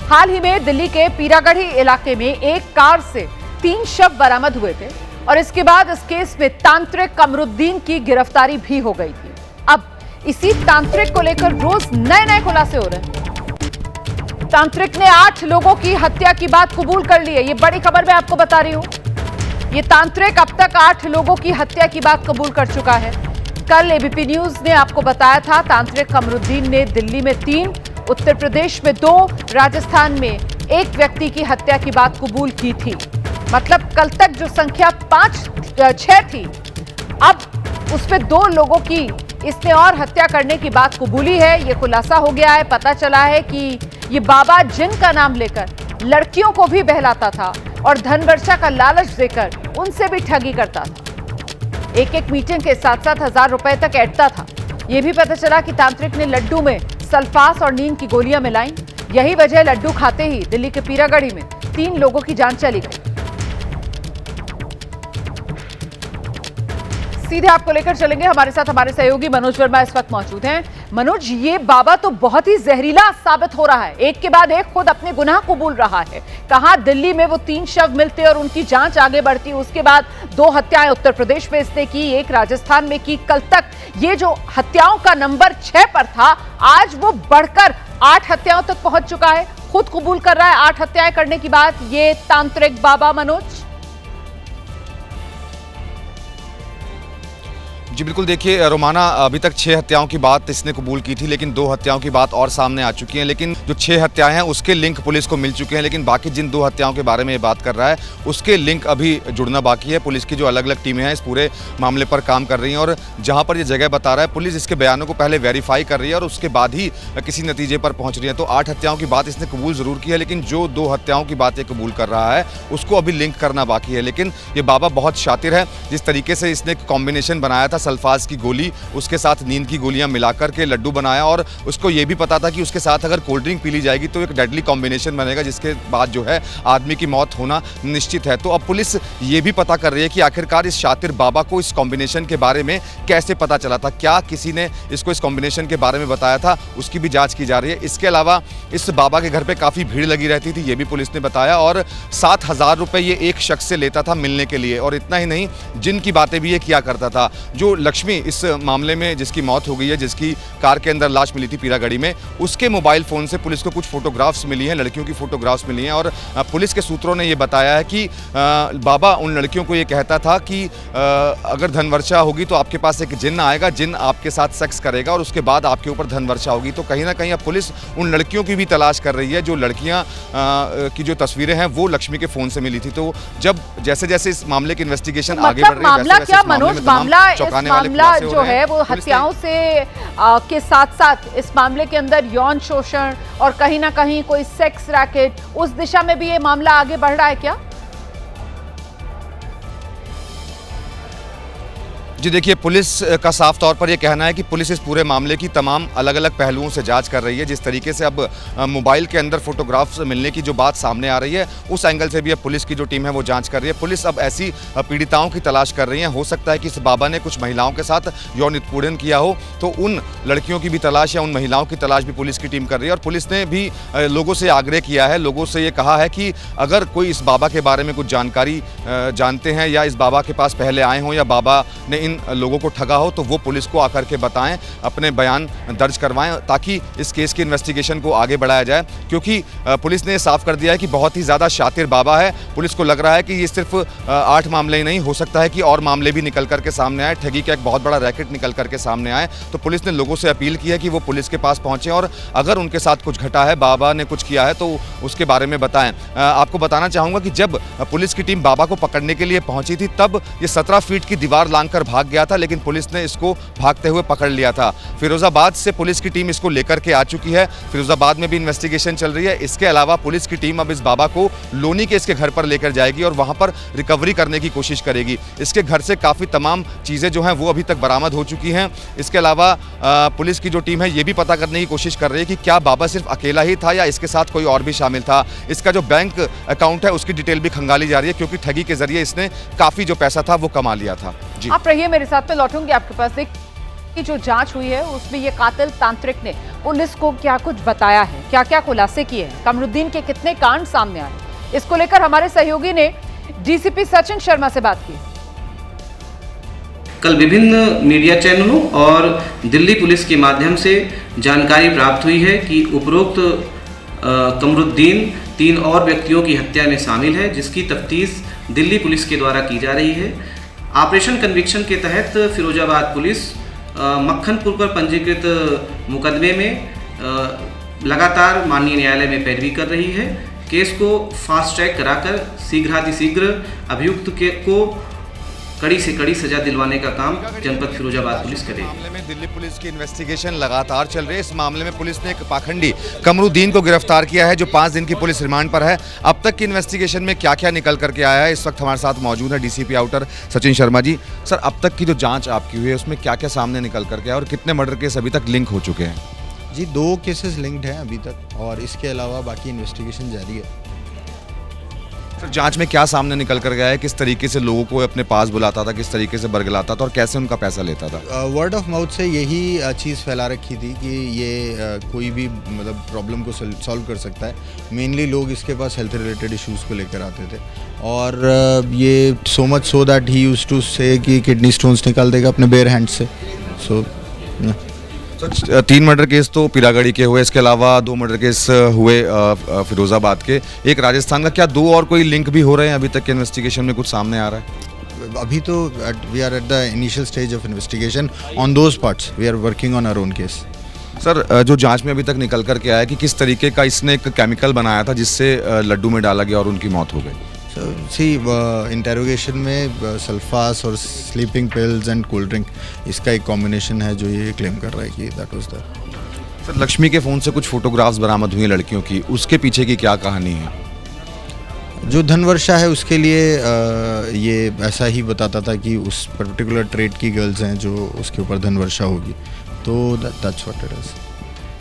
हाल ही में दिल्ली के पीरागढ़ी इलाके में एक कार से 3 शव बरामद हुए थे और इसके बाद इस केस में तांत्रिक कमरुद्दीन की गिरफ्तारी भी हो गई थी। अब इसी तांत्रिक को लेकर रोज नए नए खुलासे हो रहे हैं। तांत्रिक ने 8 लोगों की हत्या की बात कबूल कर ली है। ये बड़ी खबर मैं आपको बता रही हूं। ये तांत्रिक अब तक 8 लोगों की हत्या की बात कबूल कर चुका है। कल एबीपी न्यूज ने आपको बताया था तांत्रिक कमरुद्दीन ने दिल्ली में 3, उत्तर प्रदेश में 2, राजस्थान में 1 व्यक्ति की हत्या की बात कबूल की थी। मतलब कल तक जो संख्या 6 थी, अब उसमें 2 लोगों की इसने और हत्या करने की बात कबूली है। यह खुलासा हो गया है। पता चला है कि ये बाबा जिन का नाम लेकर लड़कियों को भी बहलाता था और धन वर्षा का लालच देकर उनसे भी ठगी करता था। एक मीटिंग के 7-7 हजार रुपए तक ऐंठता था। यह भी पता चला कि तांत्रिक ने लड्डू में सल्फास और नींद की गोलियां मिलाई। यही वजह लड्डू खाते ही दिल्ली के पीरागढ़ी में 3 लोगों की जान चली गई। सीधे आपको लेकर चलेंगे। हमारे साथ हमारे सहयोगी मनोज वर्मा इस वक्त मौजूद हैं। मनोज, ये बाबा तो बहुत ही जहरीला साबित हो रहा है। एक के बाद एक खुद अपने गुनाह कबूल रहा है। कहां दिल्ली में वो 3 शव मिलते और उनकी जांच आगे बढ़ती। उसके बाद 2 हत्याएं उत्तर प्रदेश में इसने की, 1 राजस्थान में की। कल तक ये जो हत्याओं का नंबर 6 पर था, आज वो बढ़कर 8 हत्याओं तक पहुंच चुका है। खुद कबूल कर रहा है 8 हत्याएं करने की बात ये तांत्रिक बाबा। मनोज जी बिल्कुल, देखिए रोमाना, अभी तक 6 हत्याओं की बात इसने कबूल की थी, लेकिन 2 हत्याओं की बात और सामने आ चुकी हैं। लेकिन जो 6 हत्याएं हैं उसके लिंक पुलिस को मिल चुके हैं, लेकिन बाकी जिन 2 हत्याओं के बारे में ये बात कर रहा है उसके लिंक अभी जुड़ना बाकी है। पुलिस की जो अलग अलग टीमें हैं इस पूरे मामले पर काम कर रही हैं और जहाँ पर ये जगह बता रहा है पुलिस इसके बयानों को पहले वेरीफाई कर रही है और उसके बाद ही किसी नतीजे पर पहुँच रही है। तो 8 हत्याओं की बात इसने कबूल ज़रूर की है, लेकिन जो 2 हत्याओं की बात ये कबूल कर रहा है उसको अभी लिंक करना बाकी है। लेकिन ये बाबा बहुत शातिर है। जिस तरीके से इसने एक कॉम्बिनेशन बनाया था, सल्फास की गोली उसके साथ नींद की गोलियां मिलाकर के लड्डू बनाया और उसको ये भी पता था कि उसके साथ अगर कोल्ड ड्रिंक पी ली जाएगी तो एक डेडली कॉम्बिनेशन बनेगा जिसके बाद जो है आदमी की मौत होना निश्चित है। तो अब पुलिस ये भी पता कर रही है कि आखिरकार इस शातिर बाबा को इस कॉम्बिनेशन के बारे में कैसे पता चला था, क्या किसी ने इसको इस कॉम्बिनेशन के बारे में बताया था, उसकी भी जाँच की जा रही है। इसके अलावा इस बाबा के घर पर काफ़ी भीड़ लगी रहती थी, ये भी पुलिस ने बताया, और 7,000 रुपये ये एक शख्स से लेता था मिलने के लिए। और इतना ही नहीं, जिनकी बातें भी ये किया करता था। जो लक्ष्मी इस मामले में जिसकी मौत हो गई है, जिसकी कार के अंदर लाश मिली थी पीरागढ़ी में, उसके मोबाइल फ़ोन से पुलिस को कुछ फोटोग्राफ्स मिली हैं, लड़कियों की फोटोग्राफ्स मिली हैं। और पुलिस के सूत्रों ने ये बताया है कि बाबा उन लड़कियों को ये कहता था कि अगर धनवर्षा होगी तो आपके पास एक जिन्न आएगा, जिन्न आपके साथ सेक्स करेगा और उसके बाद आपके ऊपर धनवर्षा होगी। तो कहीं ना कहीं अब पुलिस उन लड़कियों की भी तलाश कर रही है जो लड़कियां की जो तस्वीरें हैं वो लक्ष्मी के फ़ोन से मिली थी। तो जब जैसे जैसे इस मामले की इन्वेस्टिगेशन आगे बढ़ रही है, मामला क्या मनोज, मामला जो है वो हत्याओं से के साथ साथ इस मामले के अंदर यौन शोषण और कहीं ना कहीं कोई सेक्स रैकेट, उस दिशा में भी ये मामला आगे बढ़ रहा है क्या? जी देखिए, पुलिस का साफ तौर पर यह कहना है कि पुलिस इस पूरे मामले की तमाम अलग अलग पहलुओं से जांच कर रही है। जिस तरीके से अब मोबाइल के अंदर फोटोग्राफ्स मिलने की जो बात सामने आ रही है, उस एंगल से भी अब पुलिस की जो टीम है वो जांच कर रही है। पुलिस अब ऐसी पीड़िताओं की तलाश कर रही है। हो सकता है कि इस बाबा ने कुछ महिलाओं के साथ यौन उत्पीड़न किया हो, तो उन लड़कियों की भी तलाश या उन महिलाओं की तलाश भी पुलिस की टीम कर रही है। और पुलिस ने भी लोगों से आग्रह किया है, लोगों से ये कहा है कि अगर कोई इस बाबा के बारे में कुछ जानकारी जानते हैं या इस बाबा के पास पहले आए हों या बाबा ने इन लोगों को ठगा हो, तो वो पुलिस को आकर के बताएं, अपने बयान दर्ज करवाएं, ताकि इस केस की इन्वेस्टिगेशन को आगे बढ़ाया जाए। क्योंकि पुलिस ने साफ कर दिया है कि बहुत ही ज़्यादा शातिर बाबा है। पुलिस को लग रहा है कि ये सिर्फ 8 मामले ही नहीं, हो सकता है कि और मामले भी निकल करके सामने आए, ठगी का एक बहुत बड़ा रैकेट निकल करके सामने आए। तो पुलिस ने लोगों से अपील की है कि वो पुलिस के पास पहुँचें और अगर उनके साथ कुछ घटा है, बाबा ने कुछ किया है, तो उसके बारे में बताएं। आपको बताना चाहूँगा कि जब पुलिस की टीम बाबा को पकड़ने के लिए पहुँची थी, तब ये 17 फीट की दीवार लांघकर भाग गया था, लेकिन पुलिस ने इसको भागते हुए पकड़ लिया था। फिरोजाबाद से पुलिस की टीम इसको लेकर के आ चुकी है। फिरोजाबाद में भी इन्वेस्टिगेशन चल रही है। इसके अलावा पुलिस की टीम अब इस बाबा को लोनी के इसके घर पर लेकर जाएगी और वहां पर रिकवरी करने की कोशिश करेगी। इसके घर से काफ़ी तमाम चीज़ें जो हैं वो अभी तक बरामद हो चुकी हैं। इसके अलावा पुलिस की जो टीम है ये भी पता करने की कोशिश कर रही है कि क्या बाबा सिर्फ अकेला ही था या इसके साथ कोई और भी शामिल था। इसका जो बैंक अकाउंट है उसकी डिटेल भी खंगाली जा रही है, क्योंकि ठगी के जरिए इसने काफ़ी जो पैसा था वो कमा लिया था। जी आप रहिए मेरे साथ, में लौटूंगी आपके पास। की जो जांच हुई है उसमें ये कातिल तांत्रिक ने पुलिस को क्या कुछ बताया है, क्या क्या खुलासे किए हैं, कमरुद्दीन के कितने कांड सामने आए, इसको लेकर हमारे सहयोगी ने डीसीपी सचिन शर्मा से बात की। कल विभिन्न मीडिया चैनलों और दिल्ली पुलिस के माध्यम से जानकारी प्राप्त हुई है कि उपरोक्त कमरुद्दीन 3 और व्यक्तियों की हत्या में शामिल है, जिसकी तफ्तीश दिल्ली पुलिस के द्वारा की जा रही है। ऑपरेशन कन्विक्शन के तहत फिरोजाबाद पुलिस मक्खनपुर पर पंजीकृत मुकदमे में लगातार माननीय न्यायालय में पैरवी कर रही है। केस को फास्ट ट्रैक कराकर शीघ्रातिशीघ्र अभियुक्त को कड़ी से कड़ी सजा दिलवाने का काम जनपद फिरोजाबाद पुलिस करेगी। मामले में दिल्ली पुलिस की इन्वेस्टिगेशन लगातार चल रही है। इस मामले में पुलिस ने एक पाखंडी कमरुद्दीन को गिरफ्तार किया है, जो 5 दिन की पुलिस रिमांड पर है। अब तक की इन्वेस्टिगेशन में क्या क्या निकल करके आया है, इस वक्त हमारे साथ मौजूद है DCP outer Sachin Sharma ji. Sir, अब तक की जो जाँच आपकी हुई है उसमें क्या क्या सामने निकल करके आया और कितने मर्डर केस अभी तक लिंक हो चुके हैं? जी 2 केसेस लिंक्ड हैं अभी तक, और इसके अलावा बाकी इन्वेस्टिगेशन जारी है। सर, जांच में क्या सामने निकल कर गया है, किस तरीके से लोगों को अपने पास बुलाता था, किस तरीके से बरगलाता था और कैसे उनका पैसा लेता था? वर्ड ऑफ माउथ से यही चीज़ फैला रखी थी कि ये कोई भी मतलब प्रॉब्लम को सॉल्व कर सकता है। मेनली लोग इसके पास हेल्थ रिलेटेड इश्यूज़ को लेकर आते थे, और ये so much so that he used to say कि किडनी स्टोन्स निकाल देगा अपने बेयर हैंड से। सो 3 मर्डर केस तो पीरागढ़ी के हुए, इसके अलावा 2 मर्डर केस हुए फिरोजाबाद के, एक राजस्थान का। क्या 2 और कोई लिंक भी हो रहे हैं? अभी तक के इन्वेस्टिगेशन में कुछ सामने आ रहा है? अभी तो we are at the initial stage of investigation on those parts. We are working on our own case. Sir, जो जांच में अभी तक निकल कर के आया है कि किस तरीके का इसने एक केमिकल बनाया था जिससे लड्डू में डाला गया और उनकी मौत हो गई। इंटेरोगेशन में सल्फास और sleeping pills and cold drink, इसका एक कॉम्बिनेशन है जो ये क्लेम कर रहा है कि that was that. Sir, Lakshmi के फ़ोन से कुछ फोटोग्राफ्स बरामद हुई हैं लड़कियों की, उसके पीछे की क्या कहानी है? जो धनवर्षा है उसके लिए ये ऐसा ही बताता था कि उस पर्टिकुलर ट्रेड की गर्ल्स हैं जो उसके ऊपर धनवर्षा होगी, तो that's what it is.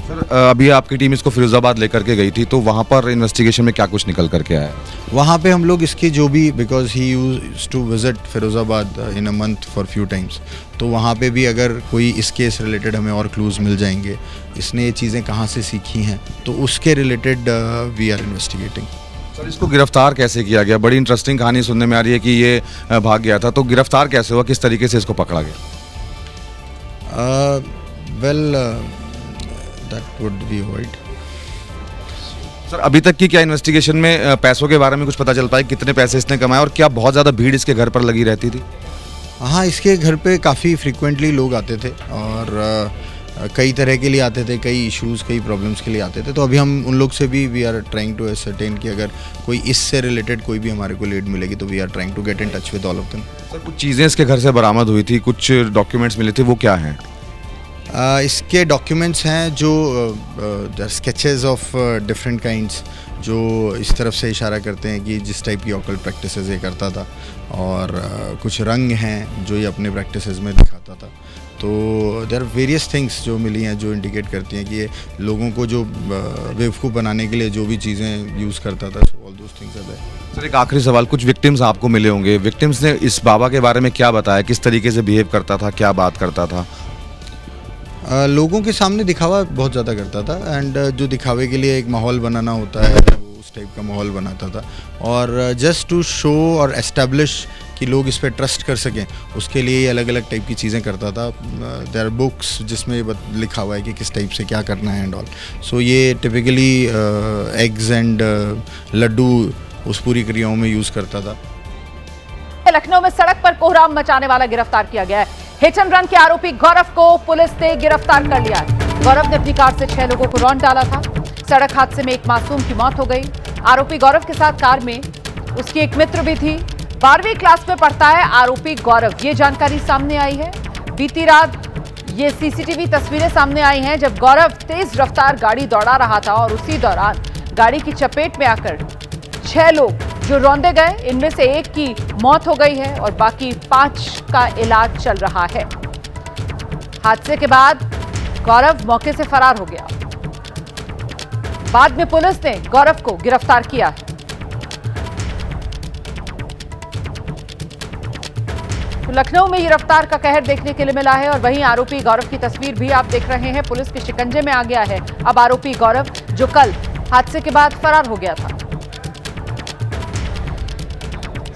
Sir, अभी आपकी टीम इसको फिरोजाबाद लेकर के गई थी, तो वहाँ पर इन्वेस्टिगेशन में क्या कुछ निकल करके आया? वहाँ पे हम लोग इसकी जो भी, because he used to visit Firozabad in a month for few times, तो वहाँ पे भी अगर कोई इस केस रिलेटेड हमें और क्लूज मिल जाएंगे, इसने ये चीज़ें कहाँ से सीखी हैं, तो उसके related we are investigating. Sir, इसको गिरफ्तार कैसे किया गया? बड़ी इंटरेस्टिंग कहानी सुनने में आ रही है कि ये भाग गया था, तो गिरफ्तार कैसे हुआ, किस तरीके से इसको पकड़ा गया? Well that would be avoid. Sir, अभी तक की क्या इन्वेस्टिगेशन में पैसों के बारे में कुछ पता चल पाया, कितने पैसे इसने कमाए और क्या बहुत ज़्यादा भीड़ इसके घर पर लगी रहती थी? हाँ, इसके घर पे काफ़ी फ्रीक्वेंटली लोग आते थे, और कई तरह के लिए आते थे, कई इश्यूज़, कई प्रॉब्लम्स के लिए आते थे। तो अभी हम उन लोग से भी we are trying to ascertain कि अगर कोई इससे रिलेटेड कोई भी हमारे को लीड मिलेगी तो we are trying to get in touch with all of them. Sir, कुछ चीज़ें इसके घर से बरामद हुई थी, कुछ डॉक्यूमेंट्स मिले थे, वो क्या हैं? इसके डॉक्यूमेंट्स हैं जो स्केचेस ऑफ डिफरेंट काइंड्स, जो इस तरफ से इशारा करते हैं कि जिस टाइप की ऑकल्ट प्रैक्टिसेस ये करता था, और कुछ रंग हैं जो ये अपने प्रैक्टिसेस में दिखाता था। तो देयर आर वेरियस थिंग्स जो मिली हैं जो इंडिकेट करती हैं कि ये लोगों को जो बेवकूफ़ बनाने के लिए जो भी चीज़ें यूज़ करता था, so all those things are there. Sir, एक आखिरी सवाल, कुछ विक्टिम्स आपको मिले होंगे, विक्टिम्स ने इस बाबा के बारे में क्या बताया, किस तरीके से बिहेव करता था, क्या बात करता था? लोगों के सामने दिखावा बहुत ज़्यादा करता था, एंड जो दिखावे के लिए एक माहौल बनाना होता है वो उस टाइप का माहौल बनाता था, और जस्ट टू शो और एस्टेब्लिश कि लोग इस पर ट्रस्ट कर सकें, उसके लिए ये अलग अलग टाइप की चीज़ें करता था। देयर आर बुक्स जिसमें लिखा हुआ है कि किस टाइप से क्या करना है एंड ऑल। सो ये टिपिकली एग्स एंड लड्डू उस पूरी क्रियाओं में यूज़ करता था। लखनऊ में सड़क पर कोहराम मचाने वाला गिरफ्तार किया गया है। हिट एंड रन के आरोपी गौरव को पुलिस ने गिरफ्तार कर लिया है। गौरव ने अपनी कार से 6 लोगों को रौंद डाला था। सड़क हादसे में एक मासूम की मौत हो गई। आरोपी गौरव के साथ कार में उसकी एक मित्र भी थी। 12वीं क्लास में पढ़ता है आरोपी गौरव, ये जानकारी सामने आई है। बीती रात ये सीसीटीवी तस्वीरें सामने आई हैं जब गौरव तेज रफ्तार गाड़ी दौड़ा रहा था, और उसी दौरान गाड़ी की चपेट में आकर 6 लोग जो रौंदे गए, इनमें से एक की मौत हो गई है और बाकी 5 का इलाज चल रहा है। हादसे के बाद गौरव मौके से फरार हो गया। बाद में पुलिस ने गौरव को गिरफ्तार किया है। लखनऊ में ये रफ्तार का कहर देखने के लिए मिला है और वहीं आरोपी गौरव की तस्वीर भी आप देख रहे हैं। पुलिस के शिकंजे में आ गया है अब आरोपी गौरव, जो कल हादसे के बाद फरार हो गया था।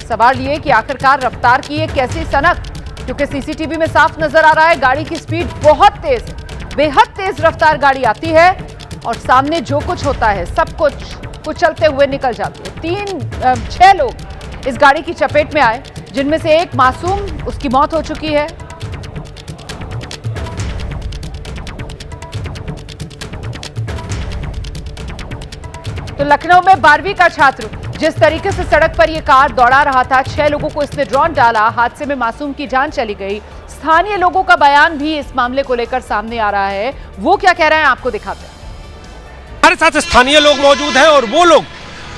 सवाल ये कि आखिरकार रफ्तार की ये कैसी सनक, क्योंकि सीसीटीवी में साफ नजर आ रहा है गाड़ी की स्पीड बहुत तेज है, बेहद तेज रफ्तार गाड़ी आती है और सामने जो कुछ होता है सब कुछ कुचलते हुए निकल जाती है। 6 लोग इस गाड़ी की चपेट में आए, जिनमें से एक मासूम, उसकी मौत हो चुकी है। तो लखनऊ में 12वीं का छात्र जिस तरीके से सड़क पर यह कार दौड़ा रहा था, 6 लोगों को इसने ड्रोन डाला, हादसे में मासूम की जान चली गई। स्थानीय लोगों का बयान भी इस मामले को लेकर सामने आ रहा है। वो क्या कह रहे हैं आपको दिखाते हैं। हमारे साथ स्थानीय लोग मौजूद हैं और वो लोग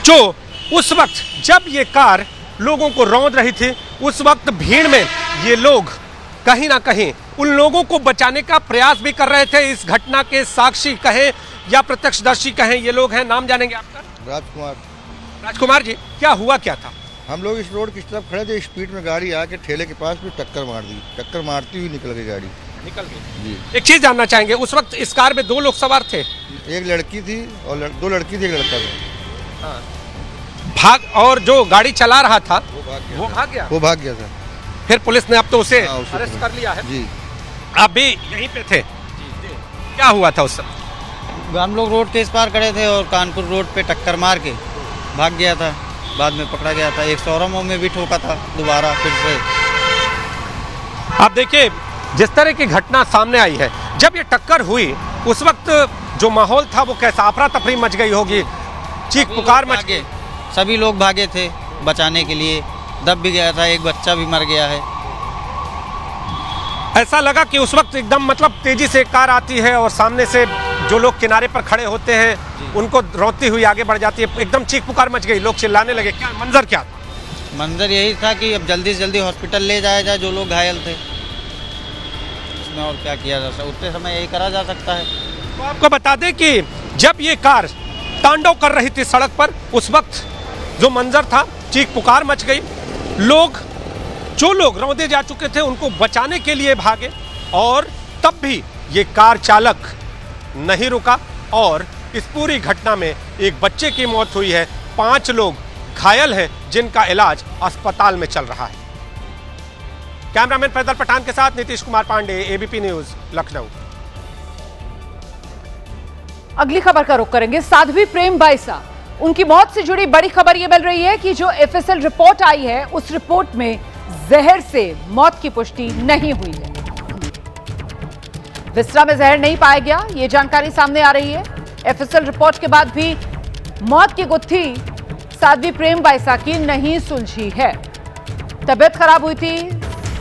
जो उस वक्त जब ये कार लोगों को रौंद रही थी, उस वक्त भीड़ में ये लोग कहीं ना कहीं उन लोगों को बचाने का प्रयास भी कर रहे थे। इस घटना के साक्षी कहें या प्रत्यक्षदर्शी कहें, ये लोग हैं। नाम जानेंगे आपका? राजकुमार। राजकुमार जी, क्या हुआ क्या था? हम लोग इस रोड की तरफ खड़े थे, स्पीड में गाड़ी आके ठेले के पास भी टक्कर मार दी। टक्कर मारती हुई निकल गई गाड़ी, निकल गई जी। एक चीज जानना चाहेंगे, उस वक्त इस कार में 2 लोग सवार थे, एक लड़की थी और 2 लड़की थी, एक लड़का था। और जो गाड़ी चला रहा था वो भाग गया। वो भाग गया था। फिर पुलिस ने अब तो उसे उसे अरेस्ट कर लिया है जी। आप भी यहीं पे थे? क्या हुआ था उस समय? हम लोग रोड के इस पार खड़े थे और कानपुर रोड पे टक्कर मार के भाग गया था। बाद में पकड़ा गया था। एक शोरूम में भी ठोका था दोबारा फिर से। आप देखिए जिस तरह की घटना सामने आई है, जब ये टक्कर हुई उस वक्त जो माहौल था वो कैसा? अफरा तफरी मच गई होगी, चीख पुकार मच गई। सभी लोग भागे थे बचाने के लिए। दब भी गया था, एक बच्चा भी मर गया है। ऐसा लगा कि उस वक्त एकदम मतलब तेजी से कार आती है और सामने से जो लोग किनारे पर खड़े होते हैं उनको रोकती हुई आगे बढ़ जाती है। एकदम चीख पुकार मच गई, लोग चिल्लाने लगे। क्या मंजर क्या था? मंजर यही था कि अब जल्दी से जल्दी हॉस्पिटल ले जाया जाए जो लोग घायल थे। इसमें और क्या किया जा सकता, उतने समय यही करा जा सकता है। तो आपको बता दें कि जब ये कार तांडव कर रही थी सड़क पर, उस वक्त जो मंजर था, चीख पुकार मच गई। जो लोग रौंदे जा चुके थे उनको बचाने के लिए भागे और तब भी ये कार चालक नहीं रुका और इस पूरी घटना में एक बच्चे की मौत हुई है। 5 लोग घायल हैं जिनका इलाज अस्पताल में चल रहा है। कैमरामैन फैजल पठान के साथ नीतीश कुमार पांडे, एबीपी न्यूज, लखनऊ। अगली खबर का रुख करेंगे। साध्वी प्रेम बाइसा, उनकी मौत से जुड़ी बड़ी खबर यह मिल रही है कि जो एफएसएल रिपोर्ट आई है उस रिपोर्ट में जहर से मौत की पुष्टि नहीं हुई है। विस्रा में जहर नहीं पाया गया, यह जानकारी सामने आ रही है। एफएसएल रिपोर्ट के बाद भी मौत की गुत्थी साध्वी प्रेम बाइसा की नहीं सुलझी है। तबीयत खराब हुई थी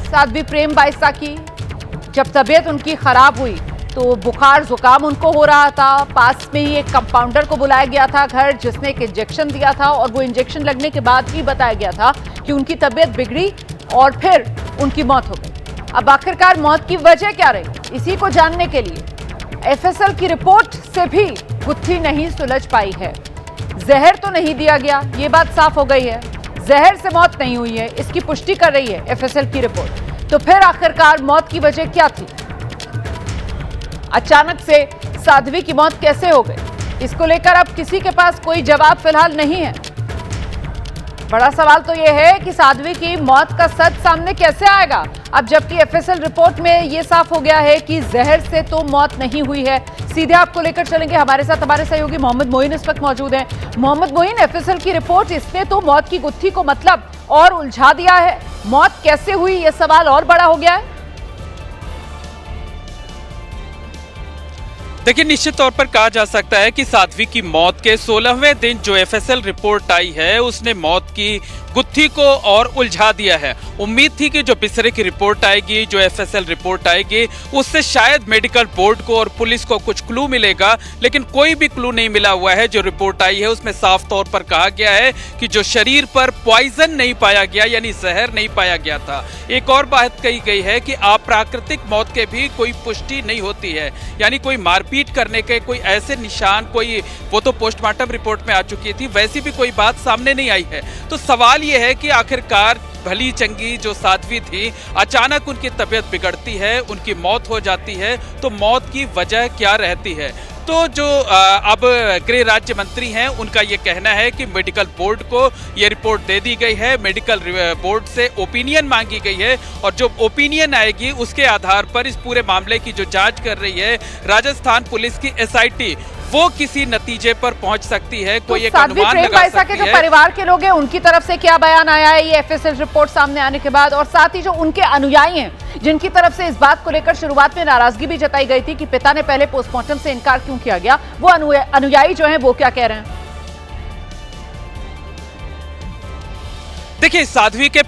साध्वी प्रेम बाइसा की। जब तबीयत उनकी खराब हुई तो बुखार जुकाम उनको हो रहा था। पास में ही एक कंपाउंडर को बुलाया गया था घर, जिसने एक इंजेक्शन दिया था और वो इंजेक्शन लगने के बाद ही बताया गया था कि उनकी तबीयत बिगड़ी और फिर उनकी मौत हो गई। अब आखिरकार मौत की वजह क्या रही, इसी को जानने के लिए एफएसएल की रिपोर्ट से भी गुत्थी नहीं सुलझ पाई है। जहर तो नहीं दिया गया, ये बात साफ हो गई है। जहर से मौत नहीं हुई है, इसकी पुष्टि कर रही है एफएसएल की रिपोर्ट। तो फिर आखिरकार मौत की वजह क्या थी? अचानक से साध्वी की मौत कैसे हो गई, इसको लेकर अब किसी के पास कोई जवाब फिलहाल नहीं है। बड़ा सवाल तो यह है कि साध्वी की मौत का सच सामने कैसे आएगा, अब जबकि एफएसएल रिपोर्ट में यह साफ हो गया है कि जहर से तो मौत नहीं हुई है। सीधे आपको लेकर चलेंगे, हमारे साथ हमारे सहयोगी मोहम्मद मोइन इस वक्त मौजूद हैं। मोहम्मद मोइन, एफएसएल की रिपोर्ट, इसने तो मौत की गुत्थी को मतलब और उलझा दिया है। मौत कैसे हुई, यह सवाल और बड़ा हो गया है। देखिए, निश्चित तौर पर कहा जा सकता है कि साध्वी की मौत के 16वें दिन जो एफएसएल रिपोर्ट आई है उसने मौत की गुत्थी को और उलझा दिया है। उम्मीद थी कि जो बिसरे की रिपोर्ट आएगी, जो एफएसएल रिपोर्ट आएगी, उससे शायद मेडिकल बोर्ड को और पुलिस को कुछ क्लू मिलेगा, लेकिन कोई भी क्लू नहीं मिला हुआ है। जो रिपोर्ट आई है उसमें साफ तौर पर कहा गया है कि जो शरीर पर पॉइजन नहीं पाया गया, यानी जहर नहीं पाया गया था। एक और बात कही गई है कि अप्राकृतिक मौत के भी कोई पुष्टि नहीं होती है, यानी कोई मारपीट करने के कोई ऐसे निशान, कोई वो तो पोस्टमार्टम रिपोर्ट में आ चुकी थी, वैसी भी कोई बात सामने नहीं आई है। तो सवाल यह है कि आखिरकार भली चंगी जो साध्वी थी, अचानक उनकी तबीयत बिगड़ती है, उनकी मौत हो जाती है, तो मौत की वजह क्या रहती है? तो जो अब गृह राज्य मंत्री हैं, उनका ये कहना है कि मेडिकल बोर्ड को ये रिपोर्ट दे दी गई है, मेडिकल बोर्ड से ओपिनियन मांगी गई है, और जो ओपिनियन आएगी उसके आधार पर इस पूरे मामले की जो जांच कर रही है राजस्थान पुलिस की एसआईटी, वो किसी नतीजे पर पहुंच सकती है, कोई एक अनुमान लगा सकती के जो है। परिवार के लोग हैं उनकी तरफ से क्या बयान आया है ये एफएसएल रिपोर्ट सामने आने के बाद, और साथ ही जो उनके अनुयायी हैं जिनकी तरफ से इस बात को लेकर शुरुआत में नाराजगी भी जताई गई थी कि पिता ने पहले पोस्टमार्टम से इनकार क्यों किया गया, वो अनुयायी जो हैं वो क्या कह रहे हैं? देखिए, साध्वी के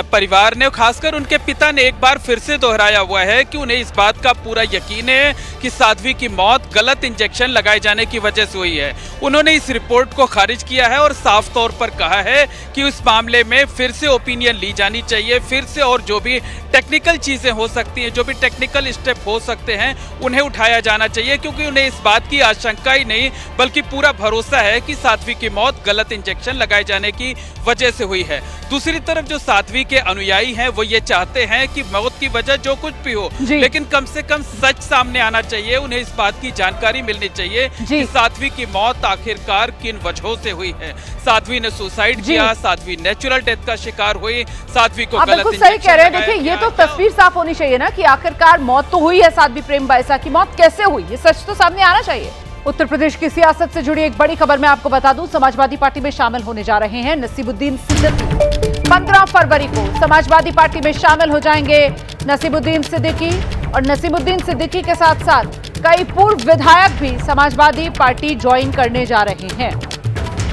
परिवार ने, खासकर उनके पिता ने एक बार फिर से दोहराया हुआ है कि उन्हें इस बात का पूरा यकीन है कि साध्वी की मौत गलत इंजेक्शन लगाए जाने की वजह से हुई है। उन्होंने इस रिपोर्ट को खारिज किया है और साफ तौर पर कहा है कि उस मामले में फिर से ओपिनियन ली जानी चाहिए, फिर से, और जो भी टेक्निकल चीजें हो सकती हैं, जो भी टेक्निकल स्टेप हो सकते हैं, उन्हें उठाया जाना चाहिए, क्योंकि उन्हें इस बात की आशंका ही नहीं बल्कि पूरा भरोसा है कि साध्वी की मौत गलत इंजेक्शन लगाए जाने की वजह से हुई है। दूसरी तरफ जो साध्वी के अनुयायी हैं वो ये चाहते हैं कि मौत की वजह जो कुछ भी हो, लेकिन कम से कम सच सामने आना चाहिए, उन्हें इस बात की जानकारी मिलनी चाहिए कि साध्वी की मौत आखिरकार किन वजहों से हुई है। साध्वी ने सुसाइड किया, साध्वी नेचुरल डेथ का शिकार हुई, साध्वी को गलत इंजेक्शन सही कह रहे हैं। देखिए, ये तो तस्वीर साफ होनी चाहिए ना कि आखिरकार मौत तो हुई है साध्वी प्रेम बाइसा की, मौत कैसे हुई ये सच तो सामने आना चाहिए। उत्तर प्रदेश की सियासत से जुड़ी एक बड़ी खबर मैं आपको बता दूं, समाजवादी पार्टी में शामिल होने जा रहे हैं नसीमुद्दीन सिद्दीकी। 15 फरवरी को समाजवादी पार्टी में शामिल हो जाएंगे नसीमुद्दीन सिद्दीकी, और नसीमुद्दीन सिद्दीकी के साथ साथ कई पूर्व विधायक भी समाजवादी पार्टी ज्वाइन करने जा रहे हैं।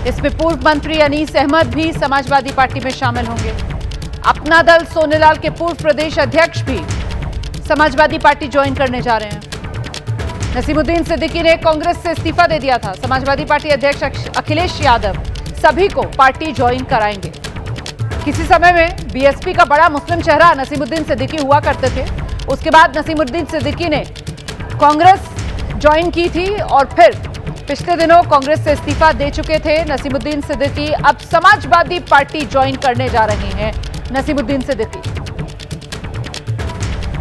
इसमें पूर्व मंत्री अनीस अहमद भी समाजवादी पार्टी में शामिल होंगे। अपना दल सोनेलाल के पूर्व प्रदेश अध्यक्ष भी समाजवादी पार्टी ज्वाइन करने जा रहे हैं। नसीमुद्दीन सिद्दीकी ने कांग्रेस से इस्तीफा दे दिया था। समाजवादी पार्टी अध्यक्ष अखिलेश यादव सभी को पार्टी ज्वाइन कराएंगे। किसी समय में बीएसपी का बड़ा मुस्लिम चेहरा नसीमुद्दीन सिद्दीकी हुआ करते थे, उसके बाद नसीमुद्दीन सिद्दीकी ने कांग्रेस ज्वाइन की थी और फिर पिछले दिनों कांग्रेस से इस्तीफा दे चुके थे नसीमुद्दीन सिद्दीकी। अब समाजवादी पार्टी ज्वाइन करने जा रहे हैं नसीमुद्दीन सिद्दीकी।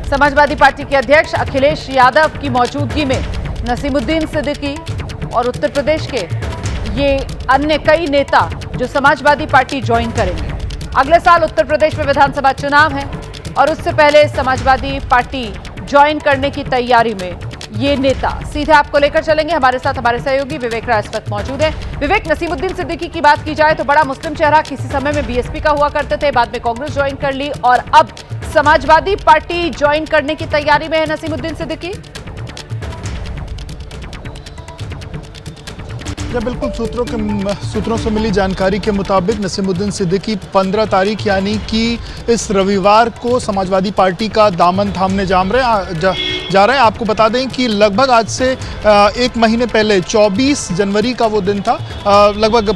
समाजवादी पार्टी के अध्यक्ष अखिलेश यादव की मौजूदगी में नसीमुद्दीन सिद्दीकी और उत्तर प्रदेश के ये अन्य कई नेता जो समाजवादी पार्टी ज्वाइन करेंगे। अगले साल उत्तर प्रदेश में विधानसभा चुनाव है और उससे पहले समाजवादी पार्टी ज्वाइन करने की तैयारी में ये नेता सीधे आपको लेकर चलेंगे। हमारे साथ हमारे सहयोगी विवेक राय इस वक्त मौजूद है। विवेक, नसीमुद्दीन सिद्दीकी की बात की जाए तो बड़ा मुस्लिम चेहरा, किसी समय में बीएसपी का हुआ करते थे, बाद में कांग्रेस ज्वाइन कर ली और अब समाजवादी पार्टी ज्वाइन करने की तैयारी में है नसीमुद्दीन सिद्दीकी। बिल्कुल, सूत्रों से मिली जानकारी के मुताबिक नसीमुद्दीन सिद्दीकी 15 तारीख यानी कि इस रविवार को समाजवादी पार्टी का दामन थामने जा रहे हैं। आपको बता दें कि लगभग आज से एक महीने पहले 24 जनवरी का वो दिन था। लगभग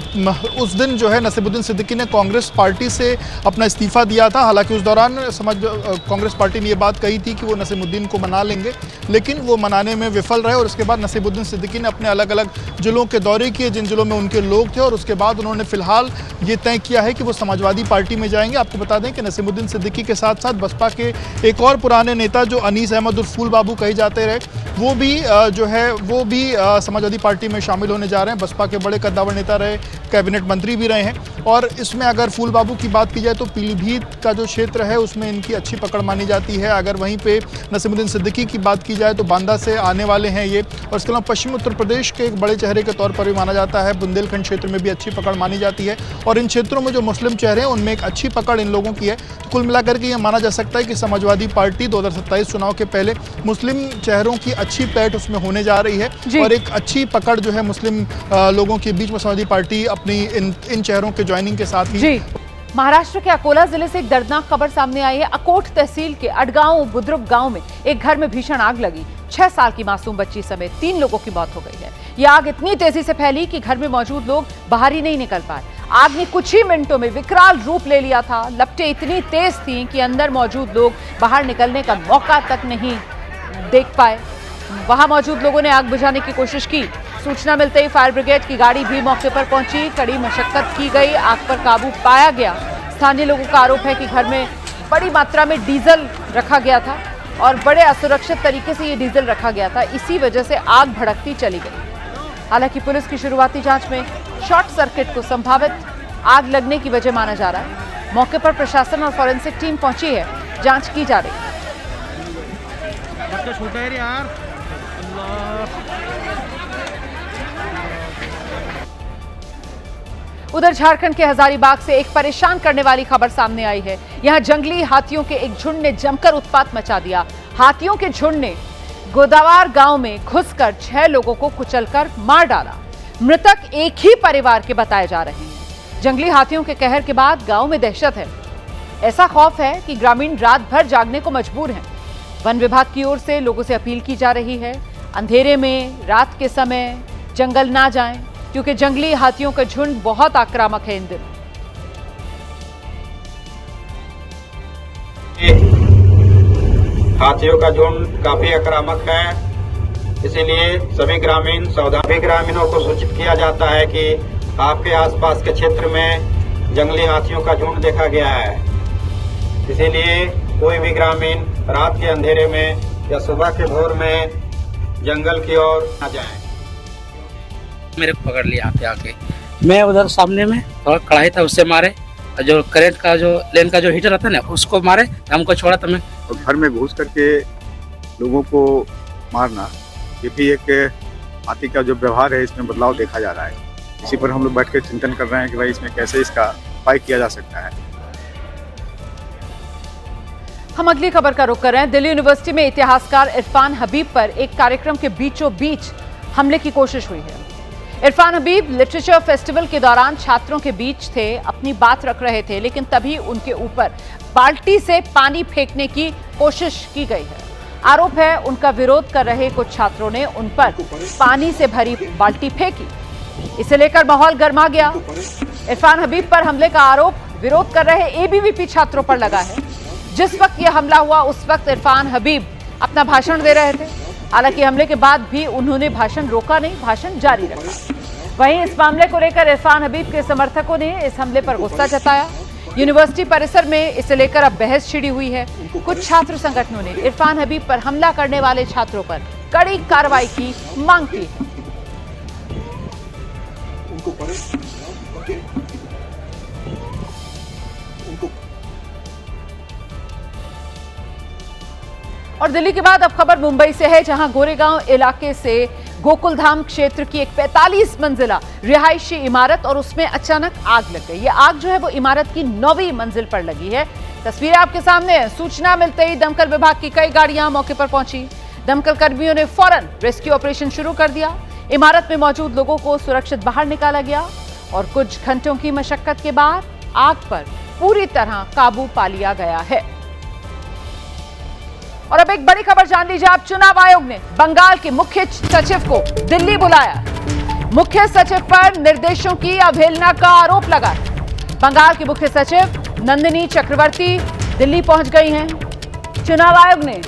उस दिन जो है नसीमुद्दीन सिद्दीकी ने कांग्रेस पार्टी से अपना इस्तीफा दिया था। हालांकि उस दौरान कांग्रेस पार्टी ने ये बात कही थी कि वो नसीमुद्दीन को मना लेंगे, लेकिन वो मनाने में विफल रहे और उसके बाद नसीमुद्दीन सिद्दीकी ने अपने अलग अलग जिलों के दौरे किए जिन जिलों में उनके लोग थे, और उसके बाद उन्होंने फिलहाल ये तय किया है कि वो समाजवादी पार्टी में जाएंगे। आपको बता दें कि नसीमुद्दीन सिद्दीकी के साथ साथ बसपा के एक और पुराने नेता जो अनीस अहमद उर्फ फूल बाबू कहे जाते रहे, वो भी समाजवादी पार्टी में शामिल होने जा रहे हैं। बसपा के बड़े कद्दावर नेता रहे, कैबिनेट मंत्री भी रहे हैं। और इसमें अगर फूल बाबू की बात की जाए तो पीलीभीत का जो क्षेत्र है उसमें इनकी अच्छी पकड़ मानी जाती है। अगर वहीं पे नसीमुद्दीन सिद्दीकी की बात की जाए तो बांदा से आने वाले हैं ये, और इसके अलावा पश्चिम उत्तर प्रदेश के एक बड़े चेहरे के तौर पर भी माना जाता है। बुंदेलखंड क्षेत्र में भी अच्छी पकड़ मानी जाती है और इन क्षेत्रों में जो मुस्लिम चेहरे हैं उनमें एक अच्छी पकड़ इन लोगों की है। तो कुल मिलाकर के ये माना जा सकता है कि समाजवादी पार्टी 2027 चुनाव के पहले मुस्लिम चेहरों की अच्छी पैठ उसमें होने जा रही है और एक अच्छी पकड़ जो है मुस्लिम लोगों के बीच में समाजवादी पार्टी अपनी इन चेहरों के ज्वाइनिंग के साथ ही। महाराष्ट्र के अकोला जिले से एक दर्दनाक खबर सामने आई है। अकोट तहसील के अडगांव बुद्रुक गांव में एक घर में भीषण आग लगी। 6 साल की मासूम बच्ची समेत 3 लोगों की मौत हो गई है। यह आग इतनी तेजी से फैली कि घर में मौजूद लोग बाहर ही नहीं निकल पाए। आग ने कुछ ही मिनटों में विकराल रूप ले लिया था। लपटें इतनी तेज थीं कि अंदर मौजूद लोग बाहर निकलने का मौका तक नहीं देख पाए। वहां मौजूद लोगों ने आग बुझाने की कोशिश की। सूचना मिलते ही फायर ब्रिगेड की गाड़ी भी मौके पर पहुंची। कड़ी मशक्कत की गई, आग पर काबू पाया गया। स्थानीय लोगों का आरोप है कि घर में बड़ी मात्रा में डीजल रखा गया था और बड़े असुरक्षित तरीके से ये डीजल रखा गया था, इसी वजह से आग भड़कती चली गई। हालांकि पुलिस की शुरुआती जांच में शॉर्ट सर्किट को संभावित आग लगने की वजह माना जा रहा है। मौके पर प्रशासन और फॉरेंसिक टीम पहुंची है, जांच की जा रही है। उधर झारखंड के हजारीबाग से एक परेशान करने वाली खबर सामने आई है। यहां जंगली हाथियों के एक झुंड ने जमकर उत्पात मचा दिया। हाथियों के झुंड ने गोदावार गांव में घुसकर 6 लोगों को कुचलकर मार डाला। मृतक एक ही परिवार के बताए जा रहे हैं। जंगली हाथियों के कहर के बाद गांव में दहशत है। ऐसा खौफ है कि ग्रामीण रात भर जागने को मजबूर हैं। वन विभाग की ओर से लोगों से अपील की जा रही है, अंधेरे में रात के समय जंगल ना जाएं, क्योंकि जंगली हाथियों का झुंड बहुत आक्रामक है इन दिनों। हाथियों का झुंड काफी आक्रामक है, इसीलिए सभी ग्रामीणों को सूचित किया जाता है कि आपके आसपास के क्षेत्र में जंगली हाथियों का झुंड देखा गया है। इसीलिए कोई भी ग्रामीण रात के अंधेरे में या सुबह के भोर में जंगल की ओर न जाएं। मेरे को पकड़ लिया आके मैं उधर सामने में थोड़ा कढ़ाई था, उससे मारे। जो करेंट का जो लेन का जो हीटर आता है ना, उसको मारे, हमको छोड़ा तो मैं और घर में घुस करके लोगों को मारना, ये भी एक हाथी का जो व्यवहार है इसमें बदलाव देखा जा रहा है। इसी पर हम लोग बैठ कर चिंतन कर रहे हैं कि भाई इसमें कैसे इसका उपाय किया जा सकता है। हम अगली खबर का रुख कर रहे हैं। दिल्ली यूनिवर्सिटी में इतिहासकार इरफान हबीब पर एक कार्यक्रम के बीचों बीच हमले की कोशिश हुई है। इरफान हबीब लिटरेचर फेस्टिवल के दौरान छात्रों के बीच थे, अपनी बात रख रहे थे, लेकिन तभी उनके ऊपर बाल्टी से पानी फेंकने की कोशिश की गई है। आरोप है उनका विरोध कर रहे कुछ छात्रों ने उन पर पानी से भरी बाल्टी फेंकी। इसे लेकर माहौल गर्मा गया। इरफान हबीब पर हमले का आरोप विरोध कर रहे एबीवीपी छात्रों पर लगा है। जिस वक्त यह हमला हुआ उस वक्त इरफान हबीब अपना भाषण दे रहे थे। हालांकि हमले के बाद भी उन्होंने भाषण रोका नहीं, भाषण जारी रखा। वहीं इस मामले को लेकर इरफान हबीब के समर्थकों ने इस हमले पर गुस्सा जताया। यूनिवर्सिटी परिसर में इसे लेकर अब बहस छिड़ी हुई है। कुछ छात्र संगठनों ने इरफान हबीब पर हमला करने वाले छात्रों पर कड़ी कार्रवाई की मांग की है। और दिल्ली के बाद अब खबर मुंबई से है, जहां गोरेगांव इलाके से गोकुलधाम क्षेत्र की एक 45 मंजिला रिहायशी इमारत और उसमें अचानक आग लग गई। ये आग जो है वो इमारत की 9वीं मंजिल पर लगी है। तस्वीरें आपके सामने है। सूचना मिलते ही दमकल विभाग की कई गाड़ियां मौके पर पहुंची। दमकल कर्मियों ने फौरन रेस्क्यू ऑपरेशन शुरू कर दिया। इमारत में मौजूद लोगों को सुरक्षित बाहर निकाला गया और कुछ घंटों की मशक्कत के बाद आग पर पूरी तरह काबू पा लिया गया है। और अब एक बड़ी खबर जान लीजिए आप। चुनाव आयोग ने बंगाल के मुख्य सचिव को दिल्ली बुलाया। मुख्य सचिव पर निर्देशों की अवहेलना का आरोप लगा। बंगाल के मुख्य सचिव नंदिनी चक्रवर्ती दिल्ली पहुंच गई हैं। चुनाव आयोग ने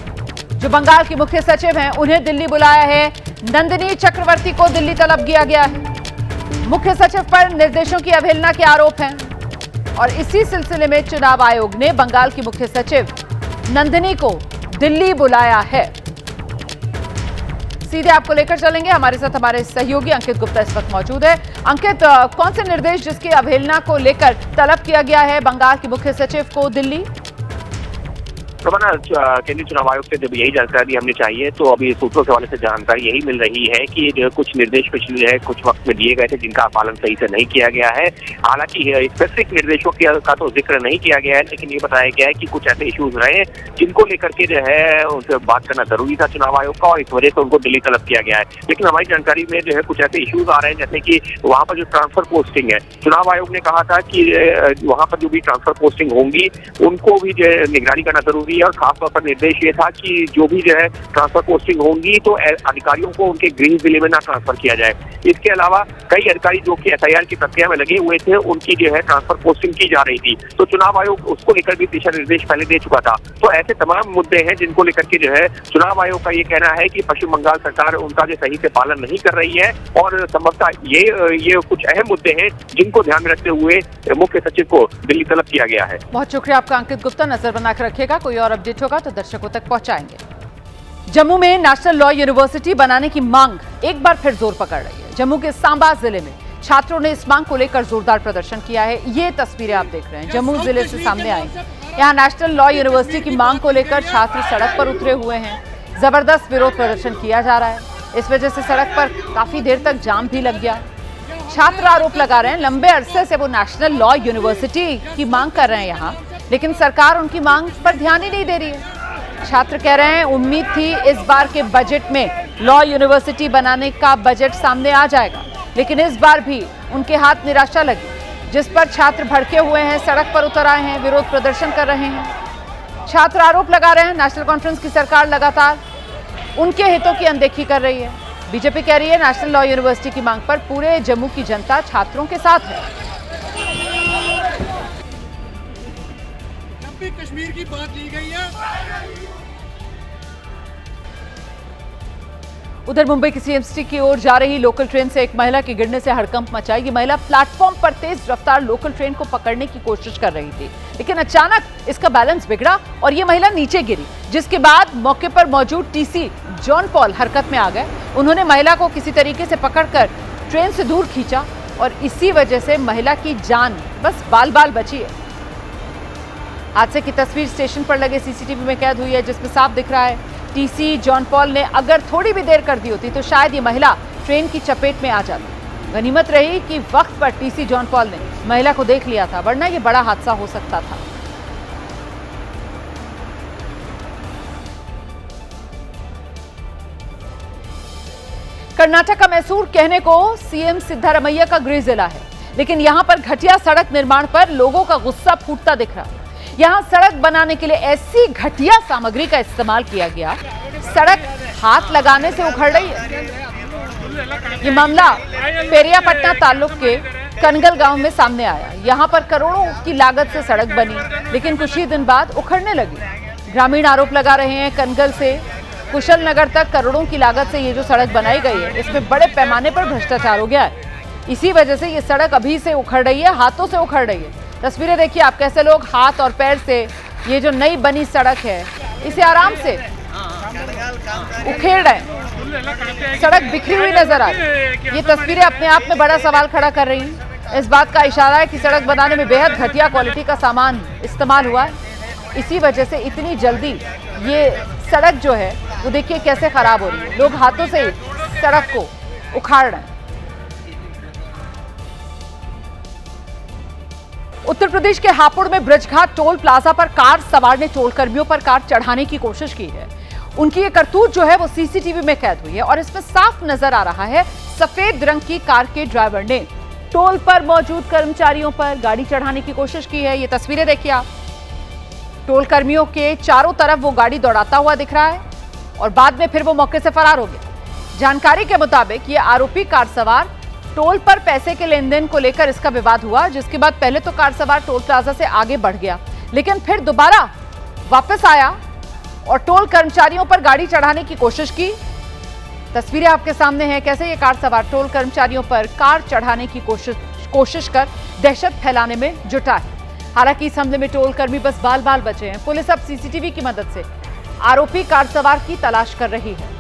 जो बंगाल के मुख्य सचिव हैं उन्हें दिल्ली बुलाया है। नंदिनी चक्रवर्ती को दिल्ली तलब किया गया है। मुख्य सचिव पर निर्देशों की अवहेलना के आरोप हैं और इसी सिलसिले में चुनाव आयोग ने बंगाल की मुख्य सचिव नंदिनी को दिल्ली बुलाया है। सीधे आपको लेकर चलेंगे, हमारे साथ हमारे सहयोगी अंकित गुप्ता इस वक्त मौजूद है। अंकित, कौन से निर्देश जिसकी अवहेलना को लेकर तलब किया गया है बंगाल के मुख्य सचिव को दिल्ली? केंद्रीय चुनाव आयोग से जब यही जानकारी हमने चाहिए तो अभी सूत्रों के हवाले से जानकारी यही मिल रही है कि जो कुछ निर्देश पिछले कुछ वक्त में दिए गए थे जिनका पालन सही से नहीं किया गया है। हालांकि स्पेसिफिक निर्देशों का तो जिक्र नहीं किया गया है, लेकिन ये बताया गया है कि कुछ ऐसे इश्यूज रहे जिनको लेकर के जो है उनसे बात करना जरूरी था चुनाव आयोग का और इस वजह से उनको दिल्ली तलब किया गया है। लेकिन हमारी जानकारी में जो है कुछ ऐसे इश्यूज आ रहे हैं जैसे कि वहाँ पर जो ट्रांसफर पोस्टिंग है, चुनाव आयोग ने कहा था कि वहाँ पर जो भी ट्रांसफर पोस्टिंग होंगी उनको भी जो है निगरानी करना जरूरी भी है और खासतौर पर निर्देश ये था कि जो भी जो है ट्रांसफर पोस्टिंग होंगी तो अधिकारियों को उनके गृह जिले में ना ट्रांसफर किया जाए। इसके अलावा कई अधिकारी जो कि FIR की प्रक्रिया में लगे हुए थे उनकी जो है ट्रांसफर पोस्टिंग की जा रही थी, तो चुनाव आयोग उसको लेकर भी दिशा निर्देश पहले दे चुका था। तो ऐसे तमाम मुद्दे हैं जिनको लेकर के जो है चुनाव आयोग का ये कहना है कि पश्चिम बंगाल सरकार उनका जो सही से पालन नहीं कर रही है और संभवतः ये कुछ अहम मुद्दे हैं जिनको ध्यान में रखते हुए मुख्य सचिव को दिल्ली तलब किया गया है। बहुत शुक्रिया आपका अंकित गुप्ता, नजर बनाकर रखिएगा, कोई और अपडेट होगा तो दर्शकों तक पहुंचाएंगे। जम्मू में नेशनल लॉ यूनिवर्सिटी बनाने की मांग एक बार फिर जोर पकड़ रही है। जम्मू के सांबा जिले में छात्रों ने इस मांग को लेकर जोरदार प्रदर्शन किया है। ये तस्वीरें आप देख रहे हैं जम्मू जिले से सामने आई। यहाँ नेशनल लॉ यूनिवर्सिटी की मांग को लेकर छात्र सड़क पर उतरे हुए हैं। जबरदस्त विरोध प्रदर्शन किया जा रहा है। इस वजह से सड़क पर काफी देर तक जाम भी लग गया। छात्र आरोप लगा रहे हैं लंबे अरसे से वो नेशनल लॉ यूनिवर्सिटी की मांग कर रहे हैं यहाँ, लेकिन सरकार उनकी मांग पर ध्यान ही नहीं दे रही है। छात्र कह रहे हैं उम्मीद थी इस बार के बजट में लॉ यूनिवर्सिटी बनाने का बजट सामने आ जाएगा, लेकिन इस बार भी उनके हाथ निराशा लगी, जिस पर छात्र भड़के हुए हैं, सड़क पर उतर आए हैं, विरोध प्रदर्शन कर रहे हैं। छात्र आरोप लगा रहे हैं नेशनल कॉन्फ्रेंस की सरकार लगातार उनके हितों की अनदेखी कर रही है। बीजेपी कह रही है नेशनल लॉ यूनिवर्सिटी की मांग पर पूरे जम्मू की जनता छात्रों के साथ है। जब भी कश्मीर की बात ली गई है। उधर मुंबई की सीएमसीटी की ओर जा रही लोकल ट्रेन से एक महिला के गिरने से हड़कंप मचा। ये महिला प्लेटफॉर्म पर तेज रफ्तार लोकल ट्रेन को पकड़ने की कोशिश कर रही थी, लेकिन अचानक इसका बैलेंस बिगड़ा और ये महिला नीचे गिरी, जिसके बाद मौके पर मौजूद टीसी जॉन पॉल हरकत में आ गए। उन्होंने महिला को किसी तरीके से पकड़कर ट्रेन से दूर खींचा और इसी वजह से महिला की जान बस बाल बाल बची है। हादसे की तस्वीर स्टेशन पर लगे सीसीटीवी में कैद हुई है, जिसमें साफ दिख रहा है टीसी जॉन पॉल ने अगर थोड़ी भी देर कर दी होती तो शायद ये महिला ट्रेन की चपेट में आ जाती। गनीमत रही कि वक्त पर टीसी जॉन पॉल ने महिला को देख लिया था, वरना ये बड़ा हादसा हो सकता था। कर्नाटक का मैसूर कहने को सीएम सिद्धारमैया का गृह जिला है, लेकिन यहां पर घटिया सड़क निर्माण पर लोगों का गुस्सा फूटता दिख रहा है। यहां सड़क बनाने के लिए ऐसी घटिया सामग्री का इस्तेमाल किया गया, सड़क हाथ लगाने से उखड़ रही है। ये मामला पेरियापट्टना ताल्लुक के कनगल गांव में सामने आया। यहां पर करोड़ों की लागत से सड़क बनी, लेकिन कुछ ही दिन बाद उखड़ने लगी। ग्रामीण आरोप लगा रहे हैं कनगल से कुशल नगर तक करोड़ों की लागत से ये जो सड़क बनाई गई है, इसमें बड़े पैमाने पर भ्रष्टाचार हो गया है। इसी वजह से ये सड़क अभी से उखड़ रही है, हाथों से उखड़ रही है। तस्वीरें देखिए आप, कैसे लोग हाथ और पैर से ये जो नई बनी सड़क है इसे आराम से उखेड़ रहे हैं। सड़क बिखरी हुई नजर आ रही है। ये तस्वीरें अपने आप में बड़ा सवाल खड़ा कर रही हैं। इस बात का इशारा है कि सड़क बनाने में बेहद घटिया क्वालिटी का सामान इस्तेमाल हुआ है। इसी वजह से इतनी जल्दी ये सड़क जो है वो देखिए कैसे खराब हो रही है। लोग हाथों से सड़क को उखाड़ रहे हैं। उत्तर प्रदेश के हापुड़ में ब्रजघाट टोल प्लाजा पर कार सवार ने टोल कर्मियों पर कार चढ़ाने की कोशिश की है। उनकी ये करतूत जो है वो सीसीटीवी में कैद हुई है और इसमें साफ नजर आ रहा है सफेद रंग की कार के ड्राइवर ने टोल पर मौजूद कर्मचारियों पर गाड़ी चढ़ाने की कोशिश की है। ये तस्वीरें देखिए आप, टोल कर्मियों के चारों तरफ वो गाड़ी दौड़ाता हुआ दिख रहा है और बाद में फिर वो मौके से फरार हो गया। जानकारी के मुताबिक ये आरोपी कार सवार टोल पर पैसे के लेन देन को लेकर इसका विवाद हुआ, जिसके बाद पहले तो कार सवार टोल प्लाजा से आगे बढ़ गया, लेकिन फिर दोबारा वापस आया और टोल कर्मचारियों पर गाड़ी चढ़ाने की कोशिश की। तस्वीरें आपके सामने हैं कैसे ये कार सवार टोल कर्मचारियों पर कार चढ़ाने की कोशिश कर दहशत फैलाने में जुटा है। हालांकि इस हमले में टोल कर्मी बस बाल बाल बचे हैं। पुलिस अब सीसीटीवी की मदद से आरोपी कार सवार की तलाश कर रही है।